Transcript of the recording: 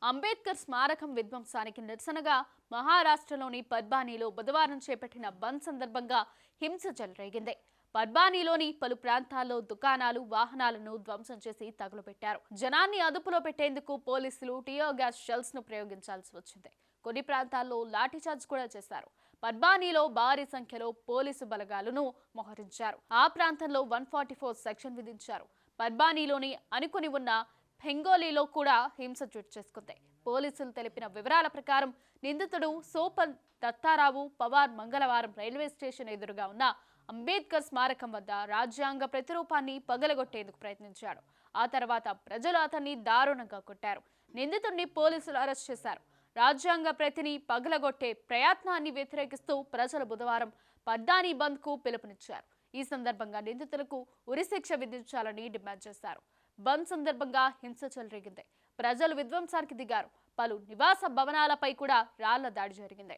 అంబేద్కర్ స్మారకం విధ్వంసానికి నిరసనగా మహారాష్ట్రలోని పర్బానీలో బుధవారం చేపట్టిన బంద్ సందర్భంగా హింస చెలరేగింది. పర్బానీలోని పలు ప్రాంతాల్లో దుకాణాలు, వాహనాలను ధ్వంసం చేసి తగులబెట్టారు. జనాన్ని అదుపులో పెట్టేందుకు పోలీసులు టియర్ గ్యాస్ షెల్స్ ను ప్రయోగించాల్సి వచ్చింది. కొన్ని ప్రాంతాల్లో లాఠీచార్జ్ కూడా చేశారు. పర్బానీలో భారీ సంఖ్యలో పోలీసు బలగాలను మోహరించారు. ఆ ప్రాంతంలో 144 సెక్షన్ విధించారు. పర్బానీలోని అనుకుని ఉన్న బెంగోలీలో కూడా హింస చోటు చేసుకుంది. పోలీసులు తెలిపిన వివరాల ప్రకారం నిందితుడు సోపన్ దత్తారావు పవార్ మంగళవారం రైల్వే స్టేషన్ ఎదురుగా ఉన్న అంబేద్కర్ స్మారకం వద్ద రాజ్యాంగ ప్రతిరూపాన్ని పగలగొట్టేందుకు ప్రయత్నించాడు. ఆ తర్వాత ప్రజలు అతన్ని దారుణంగా కొట్టారు. నిందితుడిని పోలీసులు అరెస్ట్ చేశారు. రాజ్యాంగ ప్రతిని పగలగొట్టే ప్రయత్నాన్ని వ్యతిరేకిస్తూ ప్రజలు బుధవారం పర్బానీ బంద్ కు పిలుపునిచ్చారు. ఈ సందర్భంగా నిందితులకు ఉరిశిక్ష విధించాలని డిమాండ్ చేశారు. బంద్ సందర్భంగా హింస చెలరేగింది. ప్రజలు విధ్వంసానికి దిగారు. పలు నివాస భవనాలపై కూడా రాళ్ల దాడి జరిగింది.